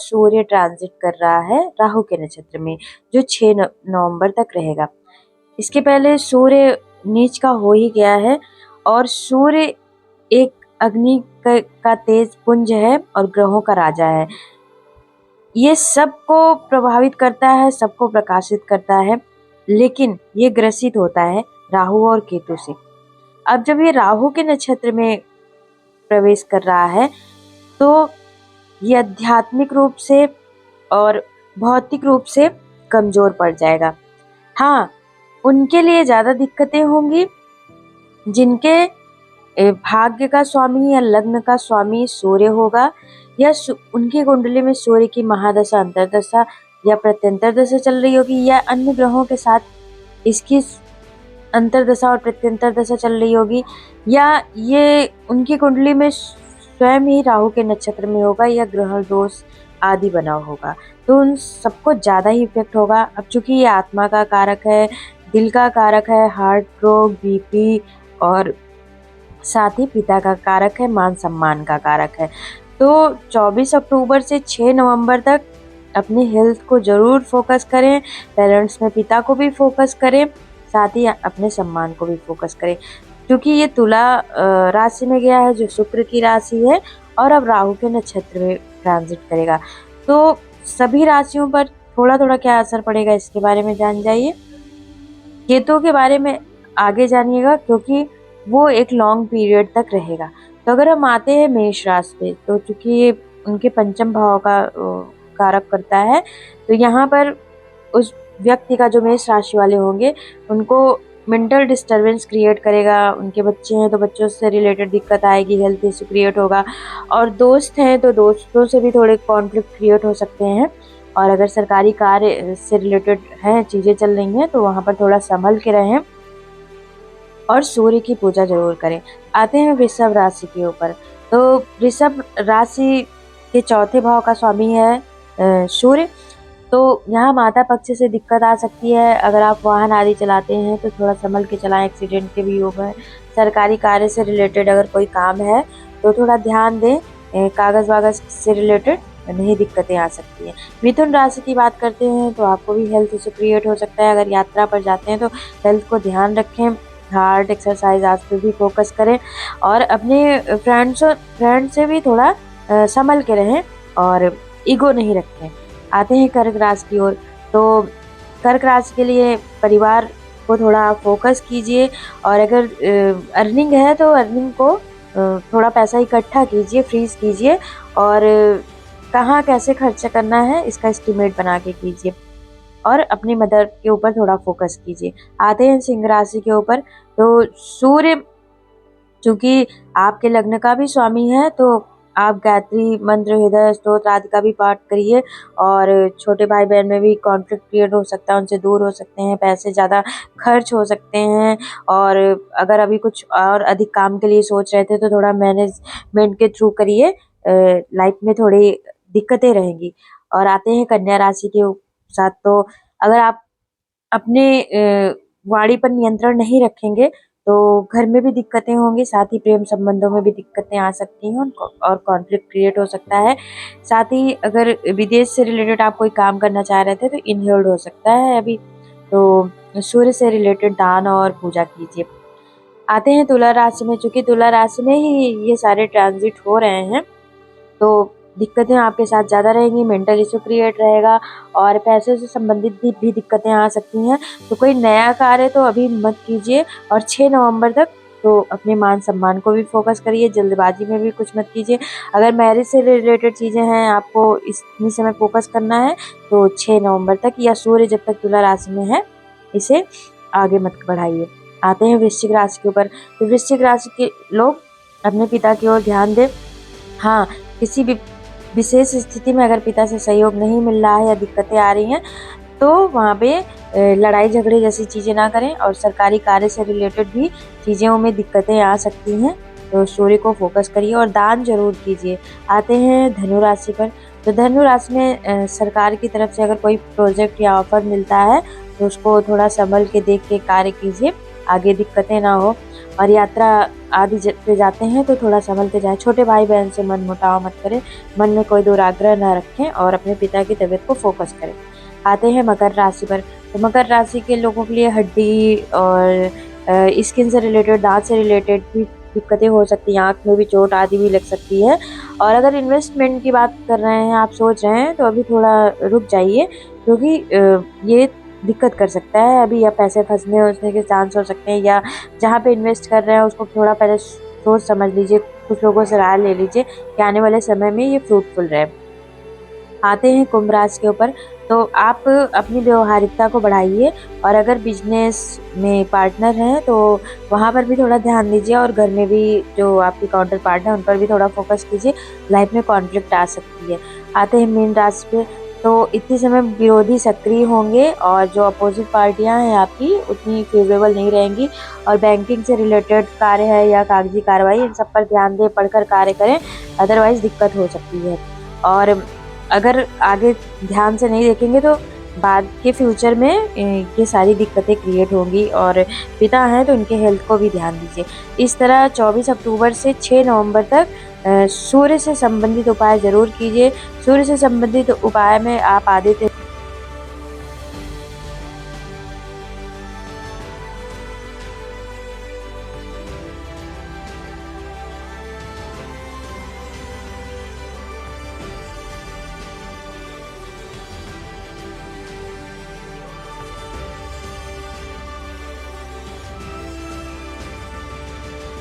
सूर्य transit कर रहा है राहु के नक्षत्र में, जो 6 नवंबर तक रहेगा। इसके पहले सूर्य नीच का हो ही गया है और सूर्य एक अग्नि का तेज पुंज है और ग्रहों का राजा है। ये सबको प्रभावित करता है, सबको प्रकाशित करता है, लेकिन ये ग्रसित होता है राहु और केतु से। अब जब ये राहु के नक्षत्र में प्रवेश कर रहा है तो ये आध्यात्मिक रूप से और भौतिक रूप से कमजोर पड़ जाएगा। हाँ, उनके लिए ज्यादा दिक्कतें होंगी जिनके भाग्य का स्वामी या लग्न का स्वामी सूर्य होगा, या उनकी कुंडली में सूर्य की महादशा, अंतरदशा या प्रत्यंतर दशा चल रही होगी, या अन्य ग्रहों के साथ इसकी अंतरदशा और प्रत्यंतर दशा चल रही होगी, या ये उनकी कुंडली में स्वयं ही राहु के नक्षत्र में होगा, या ग्रह दोष आदि बना होगा, तो उन सबको ज्यादा ही इफेक्ट होगा। अब चूंकि ये आत्मा का कारक है, दिल का कारक है, हार्ट रोग, बीपी और साथ ही पिता का कारक है, मान सम्मान का कारक है। तो 24 अक्टूबर से 6 नवंबर तक अपनी हेल्थ को जरूर फोकस करें, पेरेंट्स में पिता को भी फोकस करें, साथ ही अपने सम्मान को भी फोकस करें, क्योंकि ये तुला राशि में गया है जो शुक्र की राशि है और अब राहु के नक्षत्र में ट्रांजिट करेगा। तो सभी राशियों पर थोड़ा थोड़ा क्या असर पड़ेगा इसके बारे में जान जाइए। केतु के बारे में आगे जानिएगा क्योंकि वो एक लॉन्ग पीरियड तक रहेगा। तो अगर हम आते हैं मेष राशि पे, तो चूंकि ये उनके पंचम भाव का कारक करता है, तो यहाँ पर उस व्यक्ति का जो मेष राशि वाले होंगे उनको मेंटल डिस्टरबेंस क्रिएट करेगा। उनके बच्चे हैं तो बच्चों से रिलेटेड दिक्कत आएगी, हेल्थ इशू क्रिएट होगा, और दोस्त हैं तो दोस्तों से भी थोड़े कॉन्फ्लिक्ट क्रिएट हो सकते हैं। और अगर सरकारी कार्य से रिलेटेड हैं, चीज़ें चल रही हैं, तो वहाँ पर थोड़ा संभल के रहें और सूर्य की पूजा जरूर करें। आते हैं वृषभ राशि के ऊपर। तो वृषभ राशि के चौथे भाव का स्वामी है सूर्य। तो यहाँ माता पक्ष से दिक्कत आ सकती है। अगर आप वाहन आदि चलाते हैं तो थोड़ा संभल के चलाएं, एक्सीडेंट के भी योग है। सरकारी कार्य से रिलेटेड अगर कोई काम है तो थोड़ा ध्यान दें, कागज वागज से रिलेटेड नहीं दिक्कतें आ सकती हैं। मिथुन राशि की बात करते हैं तो आपको भी हेल्थ इशू क्रिएट हो सकता है। अगर यात्रा पर जाते हैं तो हेल्थ को ध्यान रखें, हार्ट एक्सरसाइज आज पे भी फोकस करें और अपने फ्रेंड से भी थोड़ा संभल के रहें और ईगो नहीं रखें। आते हैं कर्क राशि की ओर। तो कर्क राशि के लिए परिवार को थोड़ा फोकस कीजिए, और अगर अर्निंग है तो अर्निंग को थोड़ा पैसा इकट्ठा कीजिए, फ्रीज कीजिए, और कहाँ कैसे खर्चा करना है इसका एस्टिमेट बना के कीजिए, और अपनी मदर के ऊपर थोड़ा फोकस कीजिए। आते हैं सिंह राशि के ऊपर। तो सूर्य चूंकि आपके लग्न का भी स्वामी है, तो आप गायत्री मंत्र, हृदय स्तोत्र आदि का भी पाठ करिए, और छोटे भाई बहन में भी कॉन्फ्लिक्ट क्रिएट हो सकता है, उनसे दूर हो सकते हैं, पैसे ज़्यादा खर्च हो सकते हैं, और अगर अभी कुछ और अधिक काम के लिए सोच रहे थे तो थोड़ा मैनेजमेंट के थ्रू करिए, लाइफ में थोड़ी दिक्कतें रहेंगी। और आते हैं कन्या राशि के साथ। तो अगर आप अपने वाणी पर नियंत्रण नहीं रखेंगे तो घर में भी दिक्कतें होंगी, साथ ही प्रेम संबंधों में भी दिक्कतें आ सकती हैं और कॉन्फ्लिक्ट क्रिएट हो सकता है। साथ ही अगर विदेश से रिलेटेड आप कोई काम करना चाह रहे थे तो इनहेल्ड हो सकता है अभी। तो सूर्य से रिलेटेड दान और पूजा कीजिए। आते हैं तुला राशि में। चूंकि तुला राशि में ही ये सारे ट्रांजिट हो रहे हैं तो दिक्कतें आपके साथ ज़्यादा रहेंगी, मेंटल इशू क्रिएट रहेगा, और पैसे से संबंधित भी दिक्कतें आ सकती हैं। तो कोई नया कार्य तो अभी मत कीजिए, और 6 नवंबर तक तो अपने मान सम्मान को भी फोकस करिए, जल्दबाजी में भी कुछ मत कीजिए। अगर मैरिज से रिलेटेड चीज़ें हैं, आपको इसी समय फोकस करना है, तो 6 नवंबर तक या सूर्य जब तक तुला राशि में है इसे आगे मत बढ़ाइए। आते हैं वृश्चिक राशि के ऊपर। तो वृश्चिक राशि के लोग अपने पिता की ओर ध्यान दें। हाँ, किसी भी विशेष स्थिति में अगर पिता से सहयोग नहीं मिल रहा है या दिक्कतें आ रही हैं तो वहाँ पे लड़ाई झगड़े जैसी चीज़ें ना करें, और सरकारी कार्य से रिलेटेड भी चीज़ों में दिक्कतें आ सकती हैं, तो सूर्य को फोकस करिए और दान जरूर कीजिए। आते हैं धनु राशि पर। तो धनु राशि में सरकार की तरफ से अगर कोई प्रोजेक्ट या ऑफर मिलता है तो उसको थोड़ा संभल के देख के कार्य कीजिए, आगे दिक्कतें ना हो। और यात्रा आदि पे जाते हैं तो थोड़ा संभल के जाएं। छोटे भाई बहन से मन मुटाव मत करें, मन में कोई दुराग्रह न रखें और अपने पिता की तबीयत को फोकस करें। आते हैं मकर राशि पर। तो मकर राशि के लोगों के लिए हड्डी और स्किन से रिलेटेड, दांत से रिलेटेड भी दिक्कतें हो सकती हैं, आँख में भी चोट आदि भी लग सकती है। और अगर इन्वेस्टमेंट की बात कर रहे हैं, आप सोच रहे हैं, तो अभी थोड़ा रुक जाइए, क्योंकि ये दिक्कत कर सकता है अभी, या पैसे फंसने उसने के चांस हो सकते हैं, या जहाँ पे इन्वेस्ट कर रहे हैं उसको थोड़ा पहले सोच समझ लीजिए, कुछ लोगों से राय ले लीजिए कि आने वाले समय में ये फ्रूटफुल रहे। आते हैं कुंभ राशि के ऊपर। तो आप अपनी व्यवहारिकता को बढ़ाइए, और अगर बिजनेस में पार्टनर हैं तो वहाँ पर भी थोड़ा ध्यान दीजिए, और घर में भी जो आपके काउंटर पार्ट हैं उन पर भी थोड़ा फोकस कीजिए, लाइफ में कॉन्फ्लिक्ट आ सकती है। आते हैं मीन राशि पे। तो इतने समय विरोधी सक्रिय होंगे, और जो अपोजिट पार्टियां हैं आपकी उतनी फेवरेबल नहीं रहेंगी, और बैंकिंग से रिलेटेड कार्य है या कागजी कार्रवाई, इन सब पर ध्यान दें, पढ़कर कार्य करें, अदरवाइज दिक्कत हो सकती है। और अगर आगे ध्यान से नहीं देखेंगे तो बाद के फ्यूचर में ये सारी दिक्कतें क्रिएट होंगी, और पिता हैं तो उनके हेल्थ को भी ध्यान दीजिए। इस तरह 24 अक्टूबर से 6 नवंबर तक सूर्य से संबंधित उपाय ज़रूर कीजिए। सूर्य से संबंधित उपाय में आप आदित्य